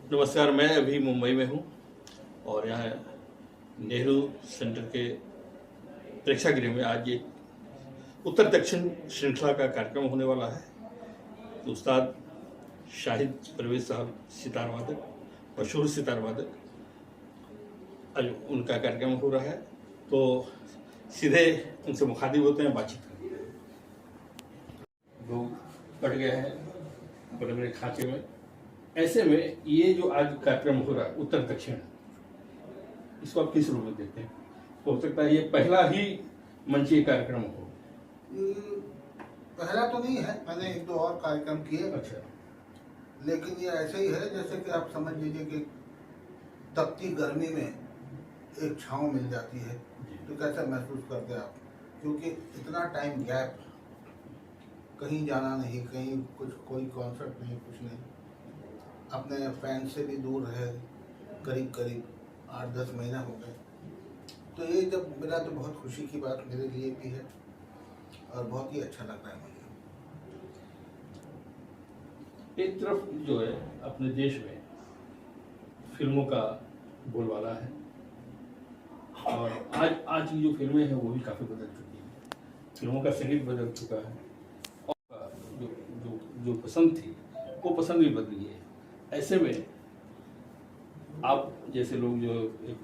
नमस्कार। मैं अभी मुंबई में हूँ और यहाँ नेहरू सेंटर के प्रेक्षागृह में आज एक उत्तर दक्षिण श्रृंखला का कार्यक्रम होने वाला है। तो उस्ताद शाहिद परवेज साहब सितार वादक, मशहूर सितार वादक, आज उनका कार्यक्रम हो रहा है। तो सीधे उनसे मुखातिब होते हैं, बातचीत करते हैं। लोग बढ़ गए हैं बड़े बड़े खांचे में। ऐसे में ये जो आज कार्यक्रम हो रहा है उत्तर दक्षिण, इसको आप किस रूप में देखते हैं? हो सकता है ये पहला ही मंचीय कार्यक्रम हो। पहला तो नहीं है, मैंने एक दो और कार्यक्रम किए। अच्छा। लेकिन ये ऐसे ही है जैसे कि आप समझ लीजिए कि तपती गर्मी में एक छांव मिल जाती है, तो कैसा महसूस करते हैं आप? क्योंकि इतना टाइम गैप, कहीं जाना नहीं, कहीं कुछ कोई कॉन्सर्ट नहीं, कुछ नहीं, अपने फैन से भी दूर है, करीब करीब 8-10 महीना हो गए। तो ये जब मिला तो बहुत खुशी की बात मेरे लिए भी है और बहुत ही अच्छा लग रहा है मुझे। एक तरफ जो है अपने देश में फिल्मों का बोलबाला है और आज की जो फिल्में हैं वो भी काफ़ी बदल चुकी हैं। फिल्मों का संगीत बदल चुका है और जो जो जो पसंद थी वो पसंद भी बदली है। ऐसे में आप जैसे लोग जो एक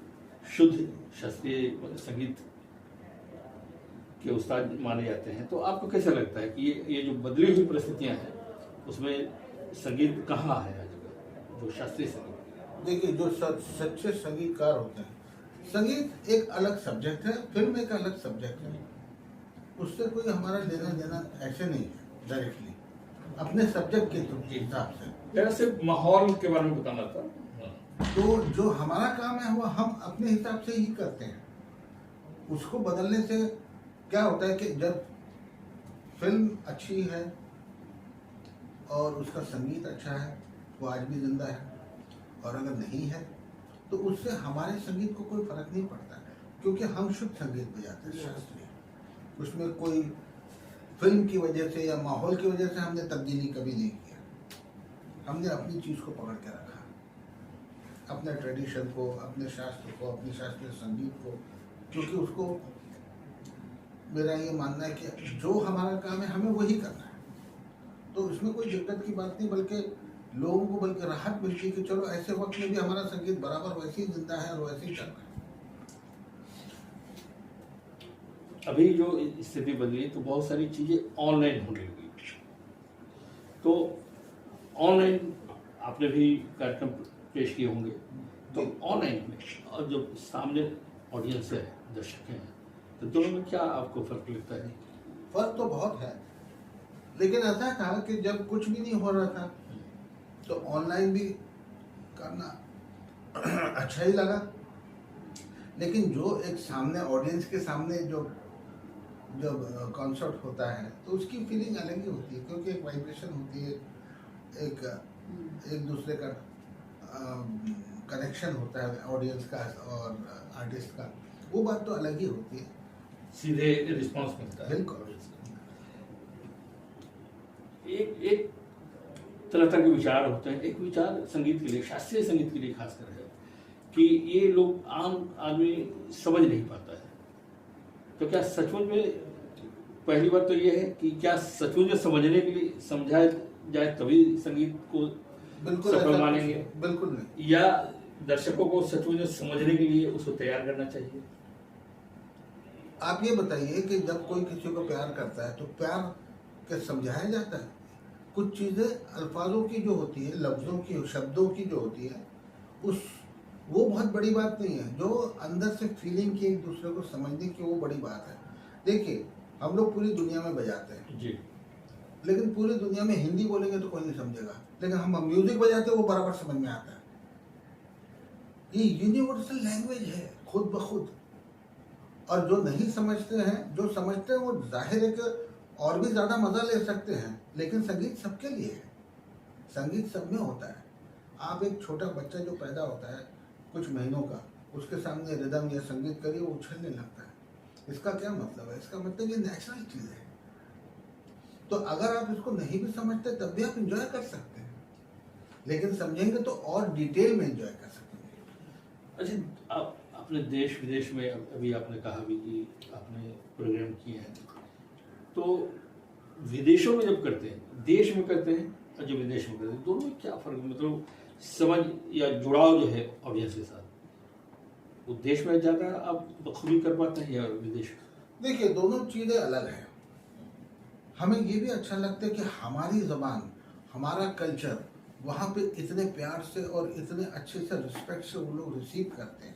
शुद्ध शास्त्रीय संगीत के उस्ताद माने जाते हैं, तो आपको कैसा लगता है कि ये जो बदली हुई परिस्थितियां हैं उसमें संगीत कहाँ है आज जो शास्त्रीय संगीत? देखिए, जो सच्चे संगीतकार होते हैं, संगीत एक अलग सब्जेक्ट है, फिल्म एक अलग सब्जेक्ट है, उससे कोई हमारा लेना देना ऐसे नहीं है डायरेक्टली, अपने सब्जेक्ट के हिसाब से। जैसे माहौल के बारे में बताना था। तो जो हमारा काम है वो हम अपने हिसाब से ही करते हैं। उसको बदलने से क्या होता है कि जब फिल्म अच्छी है और उसका संगीत अच्छा है, वो आज भी जिंदा है, और अगर नहीं है तो उससे हमारे संगीत को कोई फर्क नहीं पड़ता, क्योंकि हम शुद्ध संगीत बजाते हैं शास्त्रीय। उसमें कोई फिल्म की वजह से या माहौल की वजह से हमने तब्दीली कभी नहीं किया। हमने अपनी चीज को पकड़ के रखा, अपने ट्रेडिशन को, अपने शास्त्र को, अपने शास्त्रीय संगीत को, क्योंकि उसको मेरा ये मानना है कि जो हमारा काम है हमें वही करना है। तो इसमें कोई दिक्कत की बात नहीं, बल्कि लोगों को बल्कि राहत मिलती है कि चलो ऐसे वक्त में भी हमारा संगीत बराबर वैसे ही जिंदा है और वैसे ही चल रहा है। अभी जो स्थिति बदली तो बहुत सारी चीजें ऑनलाइन होने लगी। तो ऑनलाइन आपने भी कार्यक्रम पेश किए होंगे, तो ऑनलाइन में और जो सामने ऑडियंस है, दर्शक हैं, तो दोनों में क्या आपको फर्क लगता है? फर्क तो बहुत है, लेकिन ऐसा था कि जब कुछ भी नहीं हो रहा था तो ऑनलाइन भी करना अच्छा ही लगा। लेकिन जो एक सामने ऑडियंस के सामने जो जब कॉन्सर्ट होता है तो उसकी फीलिंग अलग ही होती है, क्योंकि एक वाइब्रेशन होती है, एक दूसरे का कनेक्शन होता है ऑडियंस का और आर्टिस्ट का, वो बात तो अलग ही होती है, सीधे रिस्पांस मिलता है। बिल्कुल। एक तरह के विचार होते हैं। एक विचार संगीत के लिए, शास्त्रीय संगीत के लिए खासकर है कि ये लोग आम आदमी समझ नहीं पाता है। तो क्या सचमुच में, पहली बात तो ये है कि क्या सचमुच में समझने के लिए समझाया जाए तभी संगीत को बिल्कुल सफल मानेंगे? बिल्कुल नहीं। या दर्शकों को सचमुच में समझने के लिए उसको तैयार करना चाहिए? आप ये बताइए कि जब कोई किसी को प्यार करता है तो प्यार क्या समझाया जाता है? कुछ चीज़ें अल्फाजों की जो होती है, लफ्ज़ों की, शब्दों की जो होती है, वो बहुत बड़ी बात नहीं है। जो अंदर से फीलिंग की, एक दूसरे को समझने की, वो बड़ी बात है। देखिए, हम लोग पूरी दुनिया में बजाते हैं जी, लेकिन पूरी दुनिया में हिंदी बोलेंगे तो कोई नहीं समझेगा, लेकिन हम म्यूजिक बजाते हैं वो बराबर समझ में आता है। ये यूनिवर्सल लैंग्वेज है खुद ब खुद। और जो नहीं समझते हैं, जो समझते हैं, वो जाहिर है कि और भी ज्यादा मजा ले सकते हैं, लेकिन संगीत सबके लिए है, संगीत सब में होता है। आप एक छोटा बच्चा जो पैदा होता है कुछ महीनों का, उसके सामने रिदम या संगीत करिए, वो उछलने लगता है। इसका क्या मतलब है? इसका मतलब ये नेचुरल चीज है। तो अगर आप इसको नहीं भी समझते तब भी आप एंजॉय कर सकते हैं। लेकिन समझेंगे तो और डिटेल में एंजॉय कर सकेंगे। अच्छा, आप अपने देश विदेश में अभी आपने कहा भी कि आपने प्रोग्राम किए हैं, तो विदेशों में जब करते हैं, देश में करते हैं और जब विदेश में करते हैं, दोनों में क्या फर्क है? मतलब समझ या जुड़ाव जो है ऑडियंस के साथ, वो देश में ज़्यादा आप बखूबी कर पाते हैं या विदेश में? देखिए, दोनों चीज़ें अलग हैं। हमें ये भी अच्छा लगता है कि हमारी ज़बान, हमारा कल्चर वहाँ पे इतने प्यार से और इतने अच्छे से रिस्पेक्ट से वो लोग रिसीव करते हैं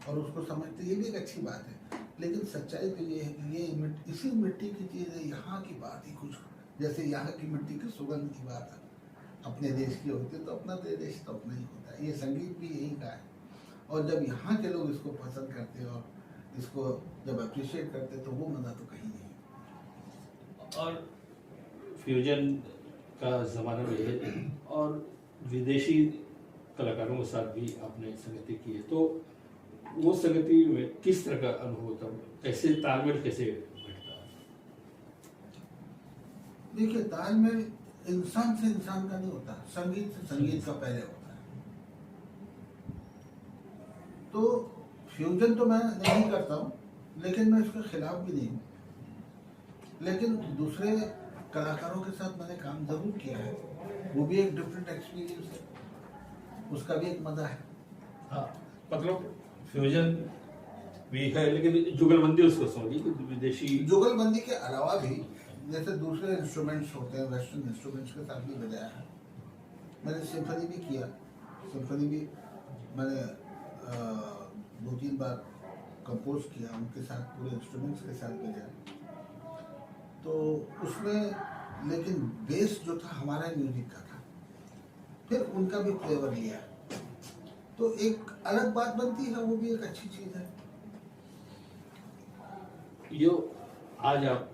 और उसको समझते हैं, ये भी एक अच्छी बात है। लेकिन सच्चाई तो ये है कि ये इसी मिट्टी की चीज़ है, यहाँ की बात ही कुछ, जैसे यहाँ की मिट्टी की सुगंध की बात है, अपने देश की होती है तो अपना देश तो अपना ही होता है। ये संगीत भी यही का है, और जब यहाँ के लोग इसको पसंद करते हैं और इसको जब अप्रिशिएट करते हैं तो वो मज़ा तो कहीं नहीं। और फ्यूजन का ज़माना भी है और विदेशी कलाकारों के साथ भी आपने संगति की है, तो वो संगति में किस तरह का अनुभव होता है? कैसे तालमेल कैसे बैठता है? देखिए, तालमेल इंसान से इंसान का नहीं होता, संगीत से संगीत का पहले होता है। तो फ्यूजन तो मैं नहीं करता हूँ, लेकिन मैं इसके खिलाफ भी नहीं हूँ। लेकिन दूसरे कलाकारों के साथ मैंने काम जरूर किया है, वो भी एक डिफरेंट एक्सपीरियंस है, उसका भी एक मजा है। हाँ, मतलब फ्यूजन भी है लेकिन जुगलबंदी उसको समझिए कि विदेशी जुगलबंदी के अलावा भी जैसे दूसरे इंस्ट्रूमेंट्स होते हैं, वेस्टर्न इंस्ट्रूमेंट्स के साथ भी बजाया है। मैंने सिम्फनी भी किया, सिम्फनी भी मैंने 2-3 बार कंपोज किया, उनके साथ पूरे इंस्ट्रूमेंट्स के साथ बजाया। तो उसमें लेकिन बेस जो था हमारा म्यूजिक का था, फिर उनका भी फ्लेवर लिया, तो एक अलग बात बनती है, वो भी एक अच्छी चीज है। यो आज आप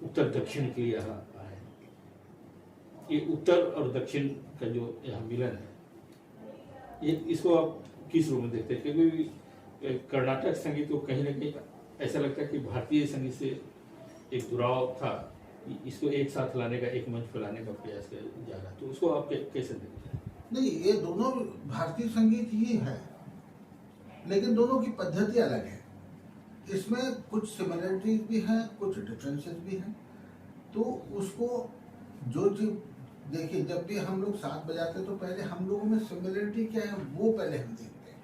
उत्तर दक्षिण के यहाँ आए, ये उत्तर और दक्षिण का जो यहाँ मिलन है, ये इसको आप किस रूप में देखते हैं? क्योंकि कर्नाटक संगीत को कहीं ना कहीं ऐसा लगता है कि भारतीय संगीत से एक जुड़ाव था, इसको एक साथ लाने का, एक मंच पर लाने का प्रयास किया जा रहा है, तो उसको आप कैसे देखते हैं? नहीं, ये दोनों भारतीय संगीत ही है, लेकिन दोनों की पद्धति अलग है। इसमें कुछ सिमिलरिटीज भी हैं, कुछ डिफरेंसेस भी हैं। तो उसको जो चीज देखिए, जब भी हम लोग साथ बजाते हैं तो पहले हम लोगों में सिमिलरिटी क्या है वो पहले हम देखते हैं,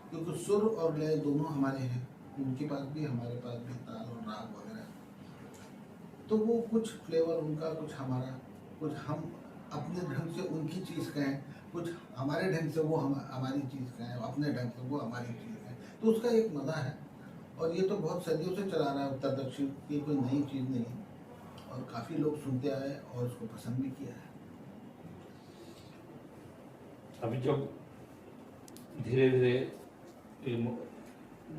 क्योंकि सुर और लय दोनों हमारे हैं, उनके पास भी हमारे पास भी ताल और राग वगैरह। तो वो कुछ फ्लेवर उनका, कुछ हमारा, कुछ हम अपने ढंग से उनकी चीज़ कहें, कुछ हमारे ढंग से वो हमारी चीज़ कहें, अपने ढंग से वो हमारी चीज़ कहें, तो उसका एक मज़ा है। और ये तो बहुत सदियों से चला रहा है, उत्तर दक्षिण की कोई नई चीज़ नहीं है, और काफ़ी लोग सुनते आए और उसको पसंद भी किया है। अभी जब धीरे धीरे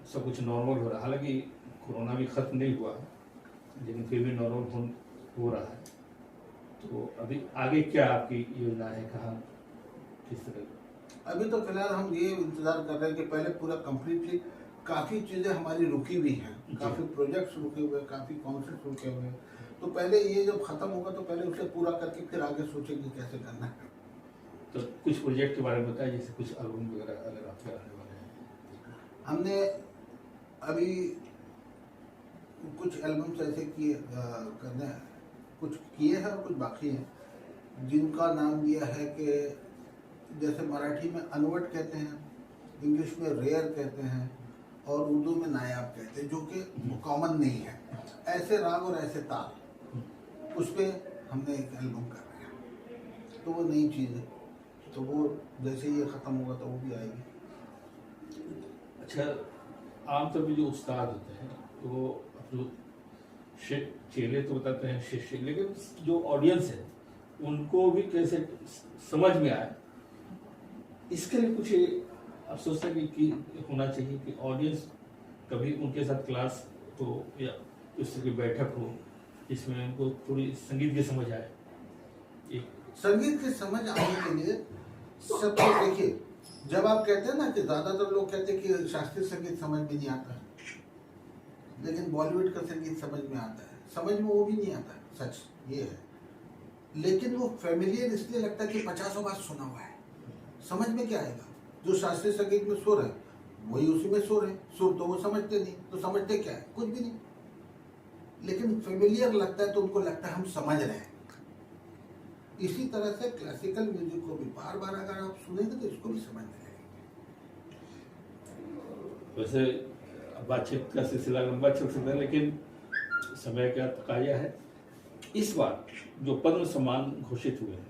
सब कुछ नॉर्मल हो रहा है, हालांकि कोरोना भी खत्म नहीं हुआ, लेकिन फिर भी नॉर्मल हो रहा है, तो अभी आगे क्या आपकी योजना है, कहाँ किस तरह? अभी तो फिलहाल हम ये इंतजार कर रहे हैं कि पहले पूरा कंप्लीटली, काफ़ी चीज़ें हमारी रुकी हुई हैं, काफ़ी प्रोजेक्ट्स रुके हुए, काफ़ी कॉन्सर्ट्स रुके हुए, तो पहले ये जब खत्म होगा तो पहले उसे पूरा करके फिर आगे सोचेंगे कैसे करना है। तो कुछ प्रोजेक्ट के बारे में बताइए, जैसे कुछ एल्बम वगैरह अगर आपके आने वाले हैं? हमने अभी कुछ एल्बम्स ऐसे किए करने, कुछ किए हैं और कुछ बाकी हैं, जिनका नाम दिया है कि जैसे मराठी में अनवट कहते हैं, इंग्लिश में रेयर कहते हैं, और उर्दू में नायाब कहते हैं, जो कि कॉमन नहीं है। ऐसे राग और ऐसे ताल, उस पर हमने एक एल्बम कर रहे हैं, तो वो नई चीज़ है, तो वो जैसे ये ख़त्म होगा तो वो भी आएगी। अच्छा, आमतौर पर जो उस्ताद होते हैं तो वो जो चेले तो बताते हैं शिष्य, लेकिन जो ऑडियंस है उनको भी कैसे समझ में आए, इसके लिए कुछ आप सोचते हैं कि होना चाहिए कि ऑडियंस कभी उनके साथ क्लास हो या उस तरह की बैठक हो जिसमें उनको थोड़ी संगीत की समझ आए? संगीत की समझ आने के लिए सबसे, देखिए, जब आप कहते हैं ना कि ज़्यादातर लोग कहते हैं कि शास्त्रीय संगीत समझ में नहीं आता है, लेकिन बॉलीवुड का संगीत समझ में आता है, समझ में वो भी नहीं आता है, सच ये है। लेकिन वो फेमिलियर इसलिए लगता है कि 50 बार सुना हुआ है, समझ में क्या आएगा? जो शास्त्रीय संगीत में सुर है वही उसी में सुर है, सुर तो वो समझते नहीं, तो समझते क्या है? कुछ भी नहीं। लेकिन फेमिलियर लगता है तो उनको लगता है हम समझ रहे हैं। इसी तरह से क्लासिकल म्यूजिक को भी बार बार अगर आप सुनेंगे तो इसको भी समझ में आएगा। वैसे बातचीत का सिलसिला लंबा चल सकता है, लेकिन समय का तकाजा है। इस बार जो पद्म सम्मान घोषित हुए हैं,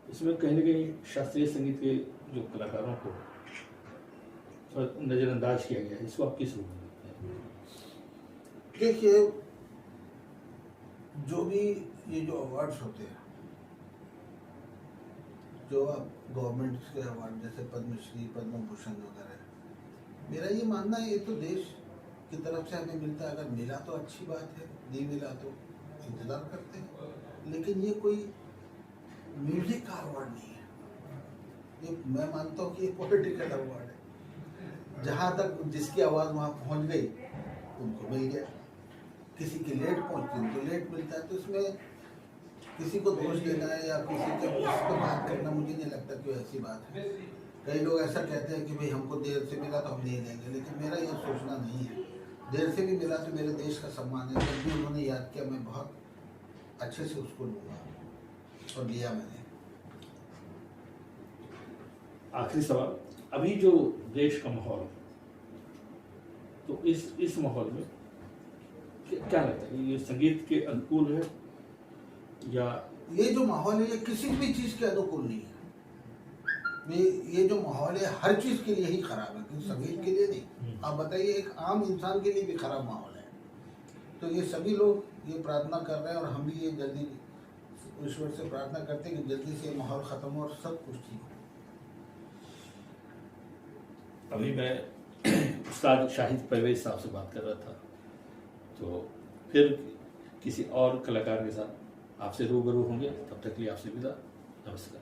इसमें कहीं न कहीं शास्त्रीय संगीत के जो कलाकारों को नज़रअंदाज किया गया है। इसको आप किस रूप में देखते हैं? देखिए, जो भी ये जो अवार्ड्स होते हैं, जो अब गवर्नमेंट के अवार्ड जैसे पद्मश्री, पद्म भूषण वगैरह, मेरा ये मानना है ये तो देश की तरफ से हमें मिलता है। अगर मिला तो अच्छी बात है, नहीं मिला तो इंतजार करते हैं। लेकिन ये कोई म्यूजिक का अवार्ड नहीं है, ये मैं मानता हूँ कि ये पॉलिटिकल अवार्ड है। जहाँ तक जिसकी आवाज़ वहाँ पहुँच गई उनको मिल गया, किसी की लेट पहुँचती उनको लेट मिलता है। तो इसमें किसी को दोष देना है या किसी के उस पर बात करना, मुझे नहीं लगता कि ऐसी बात है। कई लोग ऐसा कहते हैं कि भाई हमको देर से मिला तो हम नहीं लेंगे, लेकिन मेरा ये सोचना नहीं है। देर से भी मिला तो मेरे देश का सम्मान है। जब भी उन्होंने याद किया मैं बहुत अच्छे से उसको लूँगा, और लिया मैंने। आखिरी सवाल, अभी जो देश का माहौल है, तो इस माहौल में क्या लगता है, ये संगीत के अनुकूल है या ये जो माहौल है ये किसी भी चीज़ के अनुकूल नहीं है। ये जो माहौल है हर चीज़ के लिए ही खराब है, क्योंकि संगीत के लिए नहीं। आप बताइए, एक आम इंसान के लिए भी खराब माहौल है। तो ये सभी लोग ये प्रार्थना कर रहे हैं, और हम भी ये जल्दी ईश्वर से प्रार्थना करते हैं कि जल्दी से माहौल ख़त्म हो और सब कुछ ठीक हो। अभी मैं उस्ताद शाहिद परवेज साहब से बात कर रहा था, तो फिर किसी और कलाकार के साथ आपसे रूबरू होंगे। तब तक के लिए आपसे विदा, नमस्कार।